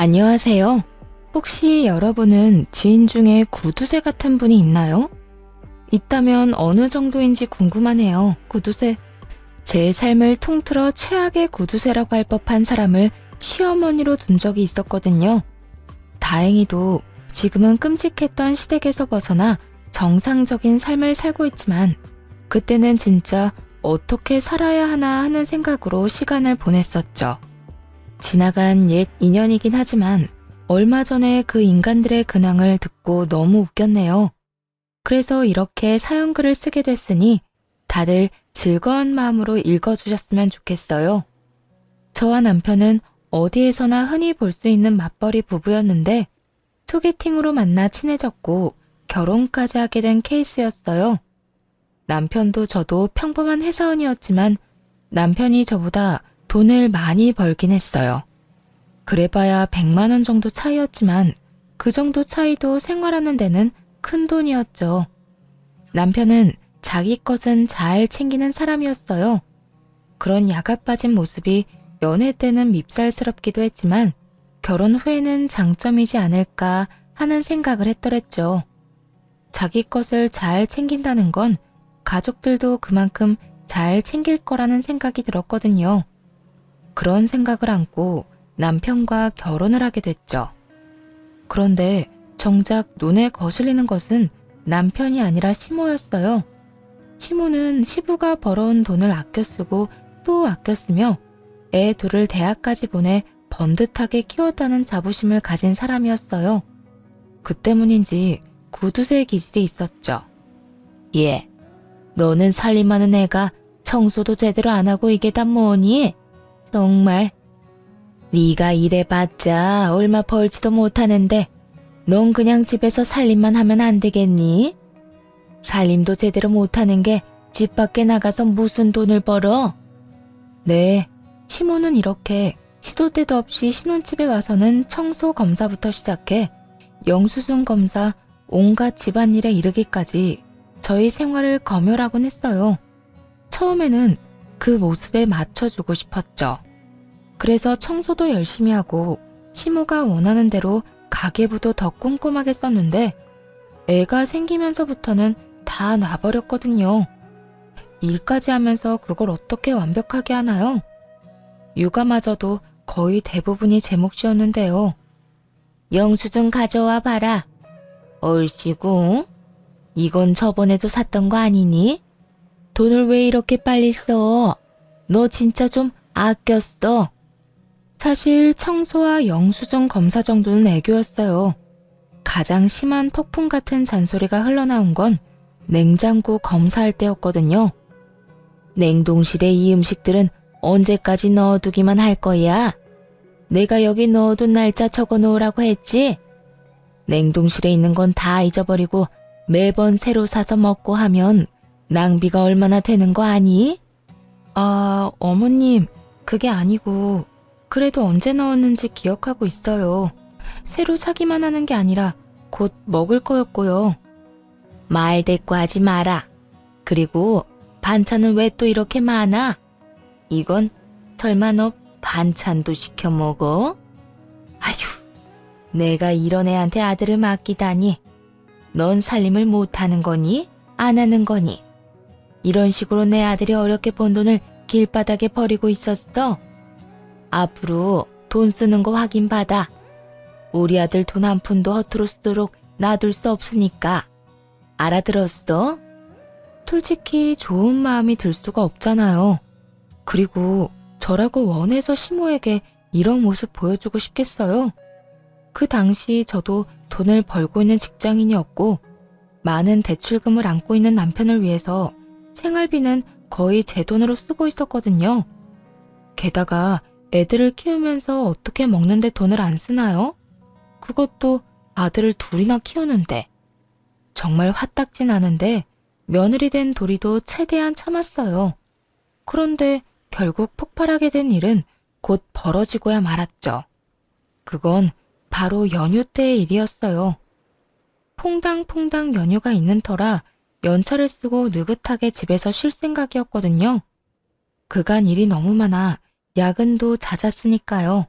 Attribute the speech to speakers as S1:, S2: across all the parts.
S1: 안녕하세요. 혹시 여러분은 지인 중에 구두쇠 같은 분이 있나요? 있다면 어느 정도인지 궁금하네요. 구두쇠. 제 삶을 통틀어 최악의 구두쇠라고 할 법한 사람을 시어머니로 둔 적이 있었거든요. 다행히도 지금은 끔찍했던 시댁에서 벗어나 정상적인 삶을 살고 있지만 그때는 진짜 어떻게 살아야 하나 하는 생각으로 시간을 보냈었죠. 지나간 옛 인연이긴 하지만 얼마 전에 그 인간들의 근황을 듣고 너무 웃겼네요. 그래서 이렇게 사연글을 쓰게 됐으니 다들 즐거운 마음으로 읽어주셨으면 좋겠어요. 저와 남편은 어디에서나 흔히 볼 수 있는 맞벌이 부부였는데 소개팅으로 만나 친해졌고 결혼까지 하게 된 케이스였어요. 남편도 저도 평범한 회사원이었지만 남편이 저보다 돈을 많이 벌긴 했어요. 그래봐야 100만 원 정도 차이였지만 그 정도 차이도 생활하는 데는 큰 돈이었죠. 남편은 자기 것은 잘 챙기는 사람이었어요. 그런 야가 빠진 모습이 연애 때는 밉살스럽기도 했지만 결혼 후에는 장점이지 않을까 하는 생각을 했더랬죠. 자기 것을 잘 챙긴다는 건 가족들도 그만큼 잘 챙길 거라는 생각이 들었거든요. 그런 생각을 안고 남편과 결혼을 하게 됐죠. 그런데 정작 눈에 거슬리는 것은 남편이 아니라 시모였어요. 시모는 시부가 벌어온 돈을 아껴 쓰고 또 아껴 쓰며 애 둘을 대학까지 보내 번듯하게 키웠다는 자부심을 가진 사람이었어요. 그 때문인지 구두쇠 기질이 있었죠. 예, 너는 살림하는 애가 청소도 제대로 안 하고 이게 다 뭐니? 정말 네가 일해봤자 얼마 벌지도 못하는데 넌 그냥 집에서 살림만 하면 안 되겠니? 살림도 제대로 못하는 게 집 밖에 나가서 무슨 돈을 벌어? 네, 시모는 이렇게 시도 때도 없이 신혼집에 와서는 청소 검사부터 시작해 영수증 검사, 온갖 집안일에 이르기까지 저희 생활을 검열하곤 했어요. 처음에는 그 모습에 맞춰주고 싶었죠. 그래서 청소도 열심히 하고 시모가 원하는 대로 가계부도 더 꼼꼼하게 썼는데 애가 생기면서부터는 다 놔버렸거든요. 일까지 하면서 그걸 어떻게 완벽하게 하나요? 육아마저도 거의 대부분이 제 몫이었는데요. 영수증 가져와 봐라. 얼씨구, 이건 저번에도 샀던 거 아니니? 돈을 왜 이렇게 빨리 써? 너 진짜 좀 아꼈어. 사실 청소와 영수증 검사 정도는 애교였어요. 가장 심한 폭풍 같은 잔소리가 흘러나온 건 냉장고 검사할 때였거든요. 냉동실에 이 음식들은 언제까지 넣어두기만 할 거야? 내가 여기 넣어둔 날짜 적어 놓으라고 했지? 냉동실에 있는 건 다 잊어버리고 매번 새로 사서 먹고 하면 낭비가 얼마나 되는 거 아니? 아, 어머님, 그게 아니고 그래도 언제 넣었는지 기억하고 있어요. 새로 사기만 하는 게 아니라 곧 먹을 거였고요. 말 대꾸하지 마라. 그리고 반찬은 왜 또 이렇게 많아? 이건 설마 너 반찬도 시켜 먹어? 아휴, 내가 이런 애한테 아들을 맡기다니. 넌 살림을 못하는 거니? 안 하는 거니? 이런 식으로 내 아들이 어렵게 번 돈을 길바닥에 버리고 있었어? 앞으로 돈 쓰는 거 확인받아. 우리 아들 돈 한 푼도 허투루 쓰도록 놔둘 수 없으니까. 알아들었어? 솔직히 좋은 마음이 들 수가 없잖아요. 그리고 저라고 원해서 시모에게 이런 모습 보여주고 싶겠어요? 그 당시 저도 돈을 벌고 있는 직장인이었고 많은 대출금을 안고 있는 남편을 위해서 생활비는 거의 제 돈으로 쓰고 있었거든요. 게다가 애들을 키우면서 어떻게 먹는데 돈을 안 쓰나요? 그것도 아들을 둘이나 키우는데. 정말 화딱지 나는데 며느리 된 도리도 최대한 참았어요. 그런데 결국 폭발하게 된 일은 곧 벌어지고야 말았죠. 그건 바로 연휴 때의 일이었어요. 퐁당퐁당 연휴가 있는 터라 연차를 쓰고 느긋하게 집에서 쉴 생각이었거든요. 그간 일이 너무 많아 야근도 잦았으니까요.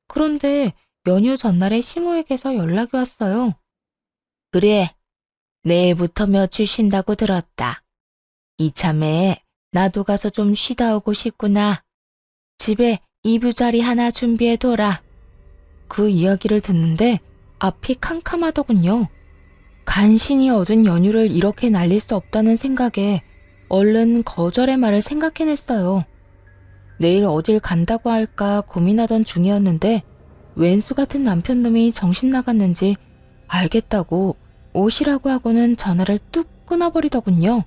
S1: 그런데 연휴 전날에 시모에게서 연락이 왔어요. 그래, 내일부터 며칠 쉰다고 들었다. 이참에 나도 가서 좀 쉬다 오고 싶구나. 집에 이불자리 하나 준비해둬라. 그 이야기를 듣는데 앞이 캄캄하더군요. 간신히 얻은 연휴를 이렇게 날릴 수 없다는 생각에 얼른 거절의 말을 생각해냈어요. 내일 어딜 간다고 할까 고민하던 중이었는데 왼수 같은 남편놈이 정신 나갔는지 알겠다고 오시라고 하고는 전화를 뚝 끊어버리더군요.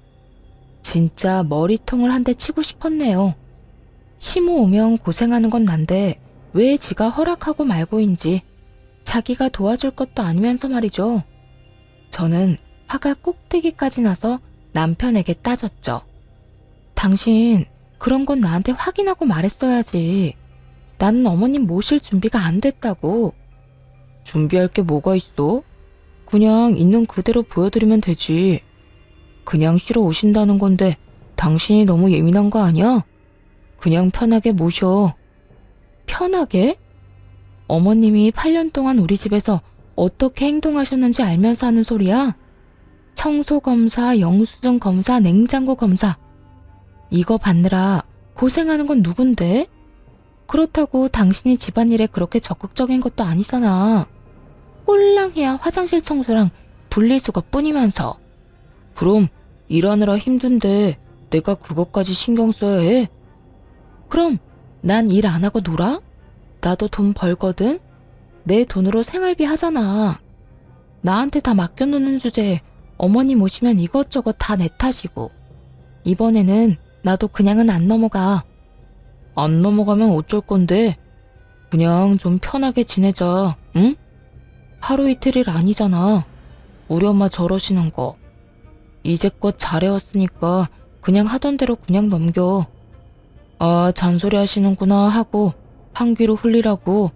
S1: 진짜 머리통을 한 대 치고 싶었네요. 시모 오면 고생하는 건 난데 왜 지가 허락하고 말고인지 자기가 도와줄 것도 아니면서 말이죠. 저는 화가 꼭대기까지 나서 남편에게 따졌죠. 당신 그런 건 나한테 확인하고 말했어야지. 나는 어머님 모실 준비가 안 됐다고. 준비할 게 뭐가 있어? 그냥 있는 그대로 보여드리면 되지. 그냥 쉬러 오신다는 건데 당신이 너무 예민한 거 아니야? 그냥 편하게 모셔. 편하게? 어머님이 8년 동안 우리 집에서 어떻게 행동하셨는지 알면서 하는 소리야? 청소검사, 영수증 검사, 냉장고 검사. 이거 받느라 고생하는 건 누군데? 그렇다고 당신이 집안일에 그렇게 적극적인 것도 아니잖아. 꼴랑해야 화장실 청소랑 분리수거 뿐이면서. 그럼 일하느라 힘든데 내가 그것까지 신경 써야 해? 그럼 난 일 안 하고 놀아? 나도 돈 벌거든? 내 돈으로 생활비 하잖아. 나한테 다 맡겨놓는 주제에 어머님 오시면 이것저것 다 내 탓이고. 이번에는 나도 그냥은 안 넘어가. 안 넘어가면 어쩔 건데? 그냥 좀 편하게 지내자, 응? 하루 이틀 일 아니잖아. 우리 엄마 저러시는 거. 이제껏 잘해왔으니까 그냥 하던 대로 그냥 넘겨. 아, 잔소리 하시는구나 하고 한 귀로 흘리라고.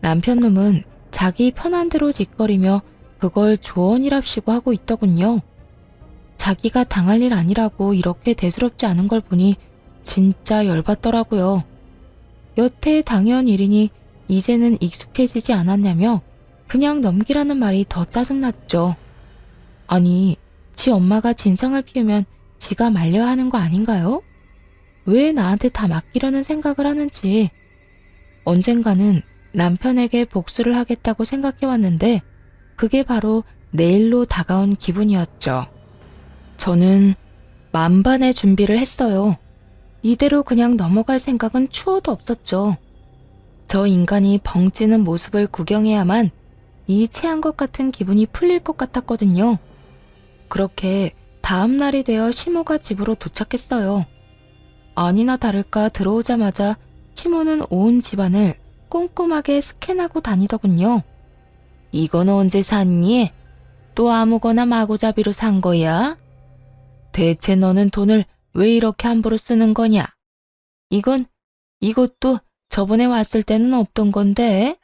S1: 남편놈은 자기 편한 대로 짓거리며 그걸 조언이랍시고 하고 있더군요. 자기가 당할 일 아니라고 이렇게 대수롭지 않은 걸 보니 진짜 열받더라고요. 여태 당해온 일이니 이제는 익숙해지지 않았냐며 그냥 넘기라는 말이 더 짜증났죠. 아니, 지 엄마가 진상을 피우면 지가 말려야 하는 거 아닌가요? 왜 나한테 다 맡기려는 생각을 하는지. 언젠가는 남편에게 복수를 하겠다고 생각해왔는데 그게 바로 내일로 다가온 기분이었죠. 저는 만반의 준비를 했어요. 이대로 그냥 넘어갈 생각은 추호도 없었죠. 저 인간이 벙찌는 모습을 구경해야만 이 체한 것 같은 기분이 풀릴 것 같았거든요. 그렇게 다음 날이 되어 시모가 집으로 도착했어요. 아니나 다를까 들어오자마자 시모는 온 집안을 꼼꼼하게 스캔하고 다니더군요. 이건 언제 샀니? 또 아무거나 마구잡이로 산 거야? 대체 너는 돈을 왜 이렇게 함부로 쓰는 거냐? 이것도 저번에 왔을 때는 없던 건데?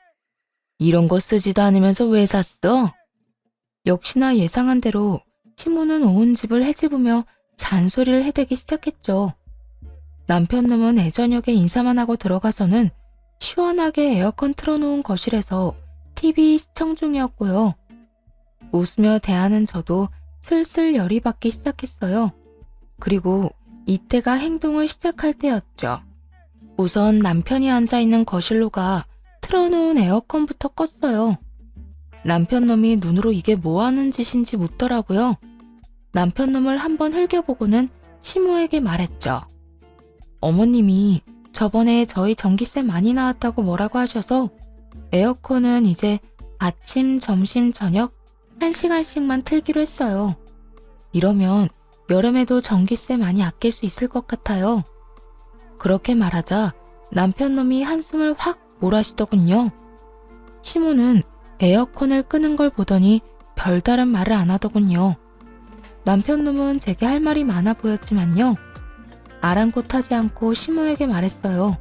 S1: 이런 거 쓰지도 않으면서 왜 샀어? 역시나 예상한 대로 시모는 온 집을 헤집으며 잔소리를 해대기 시작했죠. 남편놈은 애저녁에 인사만 하고 들어가서는 시원하게 에어컨 틀어놓은 거실에서 TV 시청 중이었고요. 웃으며 대하는 저도 슬슬 열이 받기 시작했어요. 그리고 이때가 행동을 시작할 때였죠. 우선 남편이 앉아있는 거실로 가 틀어놓은 에어컨부터 껐어요. 남편놈이 눈으로 이게 뭐하는 짓인지 묻더라고요. 남편놈을 한번 흘겨보고는 시모에게 말했죠. 어머님이 저번에 저희 전기세 많이 나왔다고 뭐라고 하셔서 에어컨은 이제 아침, 점심, 저녁 1시간씩만 틀기로 했어요. 이러면 여름에도 전기세 많이 아낄 수 있을 것 같아요. 그렇게 말하자 남편놈이 한숨을 확 몰아쉬더군요. 시모는 에어컨을 끄는 걸 보더니 별다른 말을 안 하더군요. 남편놈은 제게 할 말이 많아 보였지만요. 아랑곳하지 않고 시모에게 말했어요.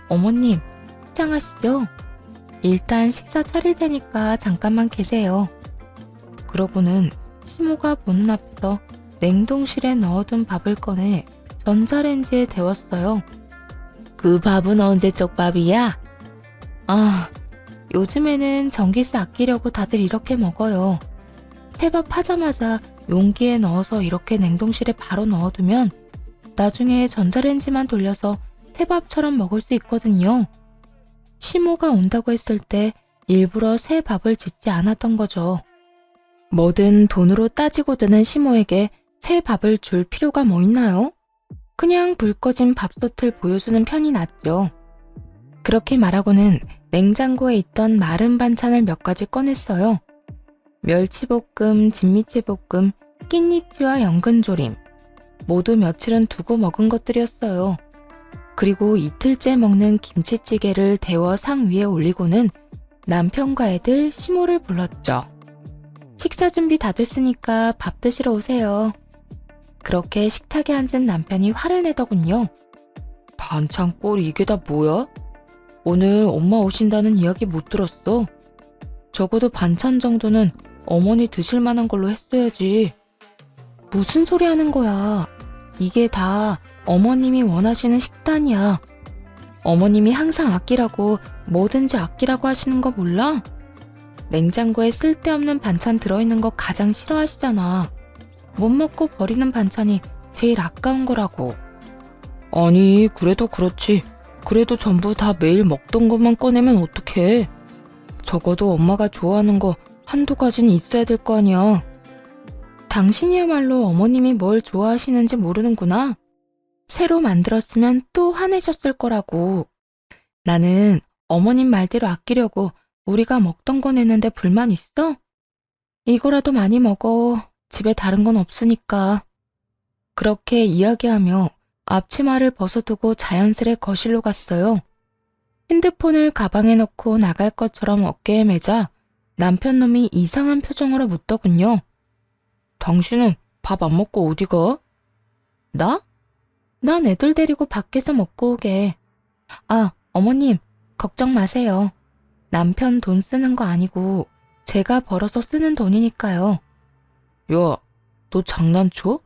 S1: 어머님, 식장하시죠? 일단 식사 차릴 테니까 잠깐만 계세요. 그러고는 시모가 보는 앞에서 냉동실에 넣어둔 밥을 꺼내 전자레인지에 데웠어요. 그 밥은 언제적 밥이야? 아, 요즘에는 전기세 아끼려고 다들 이렇게 먹어요. 새밥 하자마자 용기에 넣어서 이렇게 냉동실에 바로 넣어두면 나중에 전자레인지만 돌려서 새밥처럼 먹을 수 있거든요. 시모가 온다고 했을 때 일부러 새 밥을 짓지 않았던 거죠. 뭐든 돈으로 따지고 드는 시모에게 새 밥을 줄 필요가 뭐 있나요? 그냥 불 꺼진 밥솥을 보여주는 편이 낫죠. 그렇게 말하고는 냉장고에 있던 마른 반찬을 몇 가지 꺼냈어요. 멸치볶음, 진미채볶음, 깻잎지와 연근조림. 모두 며칠은 두고 먹은 것들이었어요. 그리고 이틀째 먹는 김치찌개를 데워 상 위에 올리고는 남편과 애들 시모를 불렀죠. 식사 준비 다 됐으니까 밥 드시러 오세요. 그렇게 식탁에 앉은 남편이 화를 내더군요. 반찬 꼴 이게 다 뭐야? 오늘 엄마 오신다는 이야기 못 들었어. 적어도 반찬 정도는 어머니 드실 만한 걸로 했어야지. 무슨 소리 하는 거야? 이게 다 어머님이 원하시는 식단이야. 어머님이 항상 아끼라고 뭐든지 아끼라고 하시는 거 몰라? 냉장고에 쓸데없는 반찬 들어있는 거 가장 싫어하시잖아. 못 먹고 버리는 반찬이 제일 아까운 거라고. 아니, 그래도 그렇지. 그래도 전부 다 매일 먹던 것만 꺼내면 어떡해. 적어도 엄마가 좋아하는 거 한두 가지는 있어야 될 거 아니야. 당신이야말로 어머님이 뭘 좋아하시는지 모르는구나. 새로 만들었으면 또 화내셨을 거라고. 나는 어머님 말대로 아끼려고 우리가 먹던 거 냈는데 불만 있어? 이거라도 많이 먹어. 집에 다른 건 없으니까. 그렇게 이야기하며 앞치마를 벗어두고 자연스레 거실로 갔어요. 핸드폰을 가방에 넣고 나갈 것처럼 어깨에 매자 남편 놈이 이상한 표정으로 묻더군요. 당신은 밥 안 먹고 어디 가? 나? 난 애들 데리고 밖에서 먹고 오게. 아, 어머님, 걱정 마세요. 남편 돈 쓰는 거 아니고 제가 벌어서 쓰는 돈이니까요. 야, 너 장난쳐?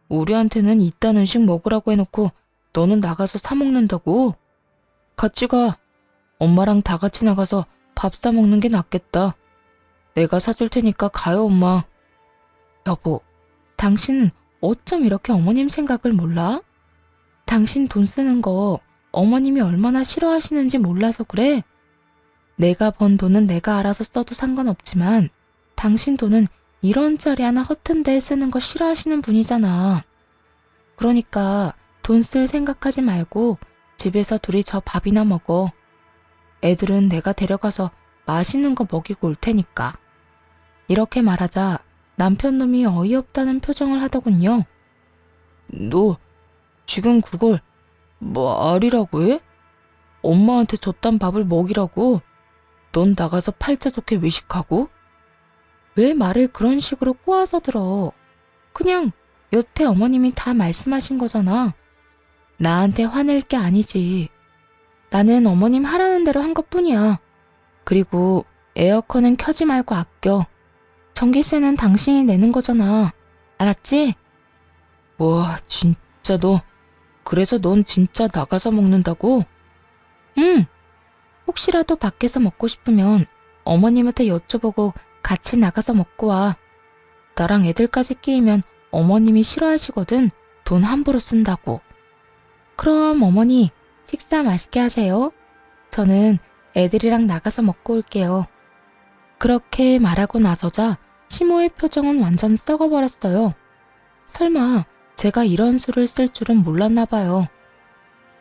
S1: 우리한테는 이딴 음식 먹으라고 해놓고 너는 나가서 사 먹는다고? 같이 가. 엄마랑 다 같이 나가서 밥 사 먹는 게 낫겠다. 내가 사줄 테니까 가요, 엄마. 여보, 당신은 어쩜 이렇게 어머님 생각을 몰라? 당신 돈 쓰는 거 어머님이 얼마나 싫어하시는지 몰라서 그래? 내가 번 돈은 내가 알아서 써도 상관없지만 당신 돈은 1원짜리 하나 허튼 데에 쓰는 거 싫어하시는 분이잖아. 그러니까 돈 쓸 생각하지 말고 집에서 둘이 저 밥이나 먹어. 애들은 내가 데려가서 맛있는 거 먹이고 올 테니까. 이렇게 말하자 남편 놈이 어이없다는 표정을 하더군요. 너 지금 그걸 말이라고 해? 엄마한테 줬단 밥을 먹이라고? 넌 나가서 팔자 좋게 외식하고? 왜 말을 그런 식으로 꼬아서 들어? 그냥 여태 어머님이 다 말씀하신 거잖아. 나한테 화낼 게 아니지. 나는 어머님 하라는 대로 한 것뿐이야. 그리고 에어컨은 켜지 말고 아껴. 전기세는 당신이 내는 거잖아. 알았지? 와, 진짜 너. 그래서 넌 진짜 나가서 먹는다고? 응. 혹시라도 밖에서 먹고 싶으면 어머님한테 여쭤보고 같이 나가서 먹고 와. 나랑 애들까지 끼이면 어머님이 싫어하시거든. 돈 함부로 쓴다고. 그럼 어머니, 식사 맛있게 하세요. 저는 애들이랑 나가서 먹고 올게요. 그렇게 말하고 나서자 시모의 표정은 완전 썩어버렸어요. 설마 제가 이런 수를 쓸 줄은 몰랐나 봐요.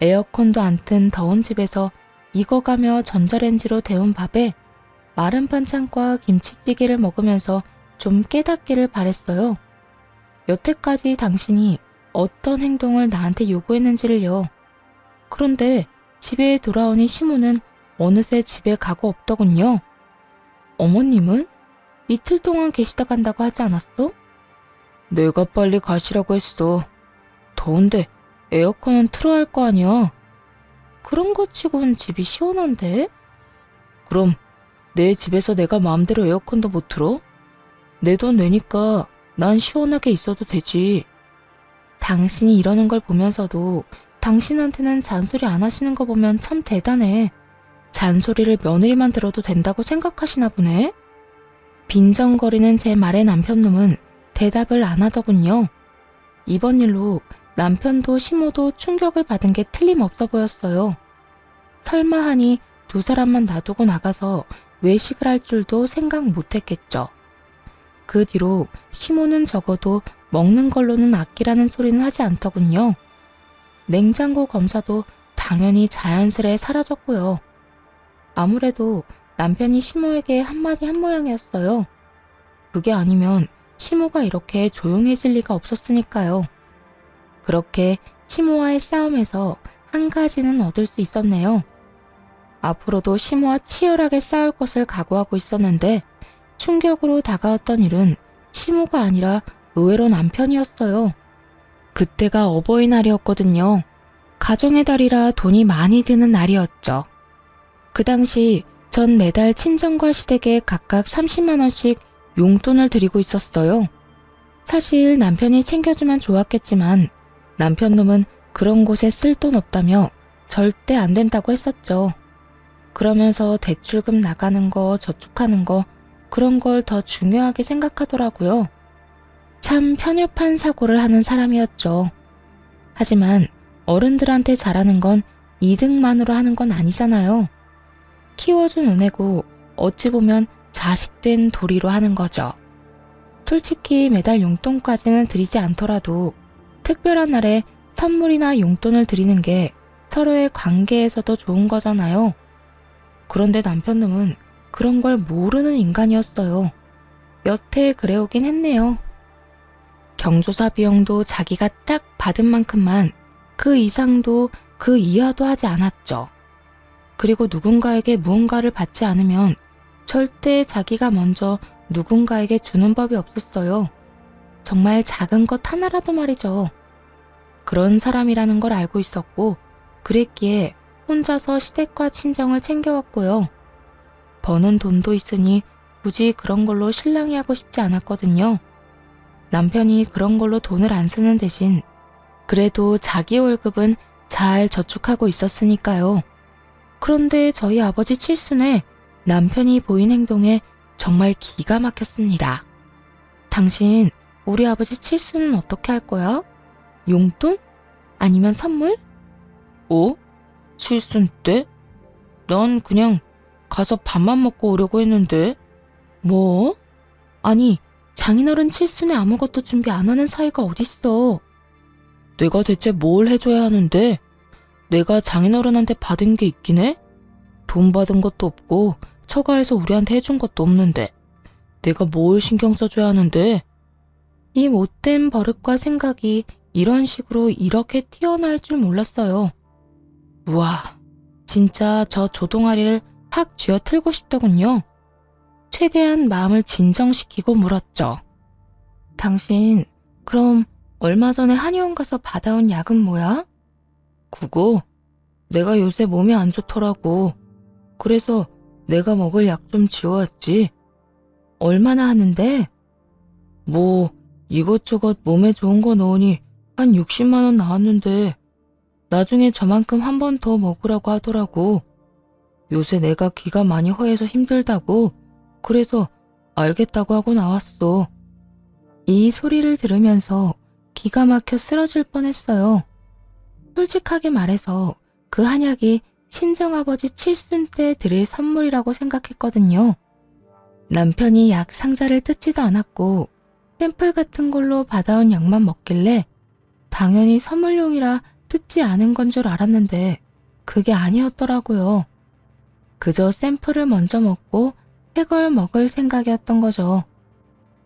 S1: 에어컨도 안 튼 더운 집에서 익어가며 전자레인지로 데운 밥에 마른 반찬과 김치찌개를 먹으면서 좀 깨닫기를 바랬어요. 여태까지 당신이 어떤 행동을 나한테 요구했는지를요. 그런데 집에 돌아오니 시모는 어느새 집에 가고 없더군요. 어머님은? 이틀 동안 계시다 간다고 하지 않았어? 내가 빨리 가시라고 했어. 더운데 에어컨은 틀어야 할 거 아니야. 그런 거 치곤 집이 시원한데? 그럼 내 집에서 내가 마음대로 에어컨도 못 틀어? 내 돈 내니까 난 시원하게 있어도 되지. 당신이 이러는 걸 보면서도 당신한테는 잔소리 안 하시는 거 보면 참 대단해. 잔소리를 며느리만 들어도 된다고 생각하시나 보네. 빈정거리는 제 말에 남편놈은 대답을 안 하더군요. 이번 일로 남편도 시모도 충격을 받은 게 틀림없어 보였어요. 설마 하니 두 사람만 놔두고 나가서 외식을 할 줄도 생각 못했겠죠. 그 뒤로 시모는 적어도 먹는 걸로는 아끼라는 소리는 하지 않더군요. 냉장고 검사도 당연히 자연스레 사라졌고요. 아무래도 남편이 시모에게 한마디 한 모양이었어요. 그게 아니면 시모가 이렇게 조용해질 리가 없었으니까요. 그렇게 시모와의 싸움에서 한 가지는 얻을 수 있었네요. 앞으로도 시모와 치열하게 싸울 것을 각오하고 있었는데 충격으로 다가왔던 일은 시모가 아니라 의외로 남편이었어요. 그때가 어버이날이었거든요. 가정의 달이라 돈이 많이 드는 날이었죠. 그 당시 전 매달 친정과 시댁에 각각 30만 원씩 용돈을 드리고 있었어요. 사실 남편이 챙겨주면 좋았겠지만 남편놈은 그런 곳에 쓸 돈 없다며 절대 안 된다고 했었죠. 그러면서 대출금 나가는 거, 저축하는 거 그런 걸 더 중요하게 생각하더라고요. 참 편협한 사고를 하는 사람이었죠. 하지만 어른들한테 잘하는 건 이득만으로 하는 건 아니잖아요. 키워준 은혜고 어찌 보면 자식된 도리로 하는 거죠. 솔직히 매달 용돈까지는 드리지 않더라도 특별한 날에 선물이나 용돈을 드리는 게 서로의 관계에서도 좋은 거잖아요. 그런데 남편놈은 그런 걸 모르는 인간이었어요. 여태 그래오긴 했네요. 경조사 비용도 자기가 딱 받은 만큼만 그 이상도 그 이하도 하지 않았죠. 그리고 누군가에게 무언가를 받지 않으면 절대 자기가 먼저 누군가에게 주는 법이 없었어요. 정말 작은 것 하나라도 말이죠. 그런 사람이라는 걸 알고 있었고 그랬기에 혼자서 시댁과 친정을 챙겨왔고요. 버는 돈도 있으니 굳이 그런 걸로 실랑이 하고 싶지 않았거든요. 남편이 그런 걸로 돈을 안 쓰는 대신 그래도 자기 월급은 잘 저축하고 있었으니까요. 그런데 저희 아버지 칠순에 남편이 보인 행동에 정말 기가 막혔습니다. 당신 우리 아버지 칠순은 어떻게 할 거야? 용돈? 아니면 선물? 칠순 때? 난 그냥 가서 밥만 먹고 오려고 했는데. 뭐? 아니 장인어른 칠순에 아무것도 준비 안 하는 사이가 어딨어. 내가 대체 뭘 해줘야 하는데? 내가 장인어른한테 받은 게 있긴 해? 돈 받은 것도 없고 처가에서 우리한테 해준 것도 없는데 내가 뭘 신경 써줘야 하는데? 이 못된 버릇과 생각이 이런 식으로 이렇게 튀어나올 줄 몰랐어요. 우와, 진짜 저 조동아리를 확 쥐어 틀고 싶더군요. 최대한 마음을 진정시키고 물었죠. 당신 그럼 얼마 전에 한의원 가서 받아온 약은 뭐야? 그거 내가 요새 몸이 안 좋더라고. 그래서 내가 먹을 약 좀 지어왔지. 얼마나 하는데? 뭐 이것저것 몸에 좋은 거 넣으니 한 60만 원 나왔는데 나중에 저만큼 한 번 더 먹으라고 하더라고. 요새 내가 기가 많이 허해서 힘들다고. 그래서 알겠다고 하고 나왔어. 이 소리를 들으면서 기가 막혀 쓰러질 뻔했어요. 솔직하게 말해서 그 한약이 친정아버지 칠순 때 드릴 선물이라고 생각했거든요. 남편이 약 상자를 뜯지도 않았고 샘플 같은 걸로 받아온 약만 먹길래 당연히 선물용이라 뜯지 않은 건 줄 알았는데 그게 아니었더라고요. 그저 샘플을 먼저 먹고 새 걸 먹을 생각이었던 거죠.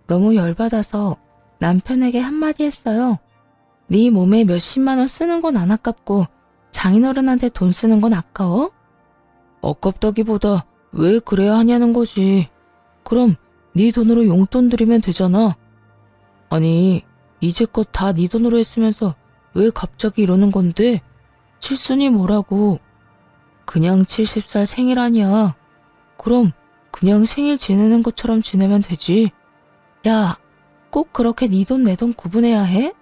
S1: 너무 열받아서 남편에게 한마디 했어요. 네 몸에 몇십만 원 쓰는 건 안 아깝고 장인어른한테 돈 쓰는 건 아까워? 아깝다기보다 왜 그래야 하냐는 거지. 그럼 네 돈으로 용돈 드리면 되잖아. 아니 이제껏 다 네 돈으로 했으면서 왜 갑자기 이러는 건데? 칠순이 뭐라고. 그냥 70살 생일 아니야. 그럼 그냥 생일 지내는 것처럼 지내면 되지. 야, 꼭 그렇게 네 돈 내 돈 구분해야 해?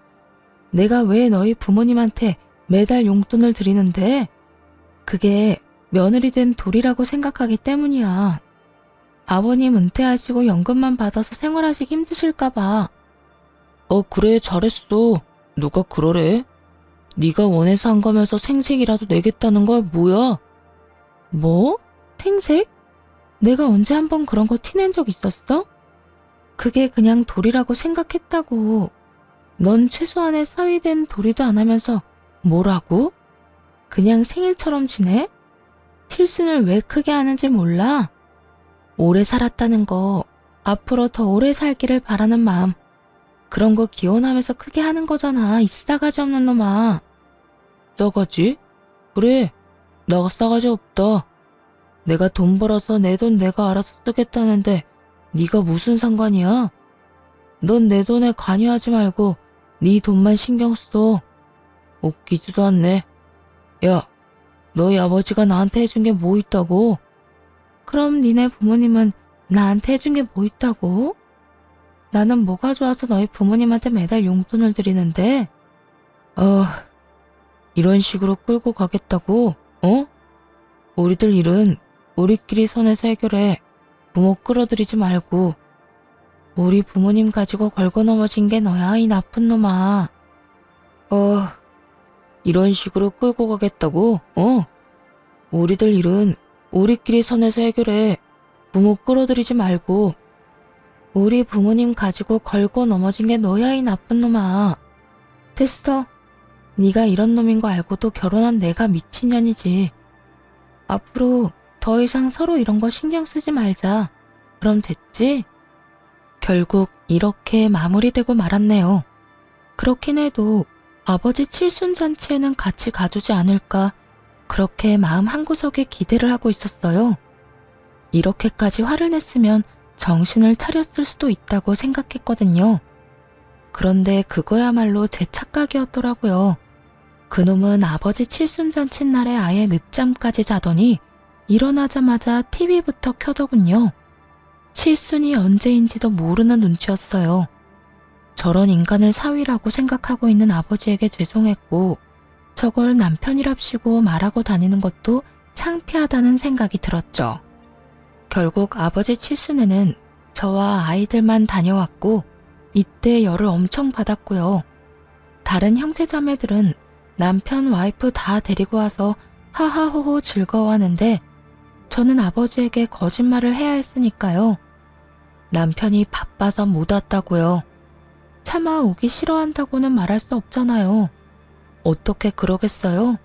S1: 내가 왜 너희 부모님한테 매달 용돈을 드리는데? 그게 며느리 된 도리라고 생각하기 때문이야. 아버님 은퇴하시고 연금만 받아서 생활하시기 힘드실까봐. 그래, 잘했어. 누가 그러래? 네가 원해서 한 거면서 생색이라도 내겠다는 거야, 뭐야? 뭐? 생색? 내가 언제 한번 그런 거 티낸 적 있었어? 그게 그냥 도리라고 생각했다고. 넌 최소한의 사위된 도리도 안 하면서 뭐라고? 그냥 생일처럼 지내? 칠순을 왜 크게 하는지 몰라? 오래 살았다는 거, 앞으로 더 오래 살기를 바라는 마음, 그런 거 기원하면서 크게 하는 거잖아, 이 싸가지 없는 놈아. 싸가지? 그래, 나 싸가지 없다. 내가 돈 벌어서 내 돈 내가 알아서 쓰겠다는데 네가 무슨 상관이야? 넌 내 돈에 관여하지 말고 네 돈만 신경 써. 웃기지도 않네. 야, 너희 아버지가 나한테 해준 게 뭐 있다고? 그럼 니네 부모님은 나한테 해준 게 뭐 있다고? 나는 뭐가 좋아서 너희 부모님한테 매달 용돈을 드리는데? 이런 식으로 끌고 가겠다고? 우리들 일은 우리끼리 선에서 해결해. 부모 끌어들이지 말고. 우리 부모님 가지고 걸고 넘어진 게 너야, 이 나쁜 놈아. 이런 식으로 끌고 가겠다고? 우리들 일은 우리끼리 선에서 해결해. 부모 끌어들이지 말고. 우리 부모님 가지고 걸고 넘어진 게 너야, 이 나쁜 놈아. 됐어. 네가 이런 놈인 거 알고도 결혼한 내가 미친년이지. 앞으로 더 이상 서로 이런 거 신경 쓰지 말자. 그럼 됐지? 결국 이렇게 마무리되고 말았네요. 그렇긴 해도 아버지 칠순잔치에는 같이 가주지 않을까, 그렇게 마음 한구석에 기대를 하고 있었어요. 이렇게까지 화를 냈으면 정신을 차렸을 수도 있다고 생각했거든요. 그런데 그거야말로 제 착각이었더라고요. 그놈은 아버지 칠순잔치 날에 아예 늦잠까지 자더니 일어나자마자 TV부터 켜더군요. 칠순이 언제인지도 모르는 눈치였어요. 저런 인간을 사위라고 생각하고 있는 아버지에게 죄송했고, 저걸 남편이랍시고 말하고 다니는 것도 창피하다는 생각이 들었죠. 결국 아버지 칠순에는 저와 아이들만 다녀왔고, 이때 열을 엄청 받았고요. 다른 형제자매들은 남편 와이프 다 데리고 와서 하하호호 즐거워하는데, 저는 아버지에게 거짓말을 해야 했으니까요. 남편이 바빠서 못 왔다고요. 차마 오기 싫어한다고는 말할 수 없잖아요. 어떻게 그러겠어요?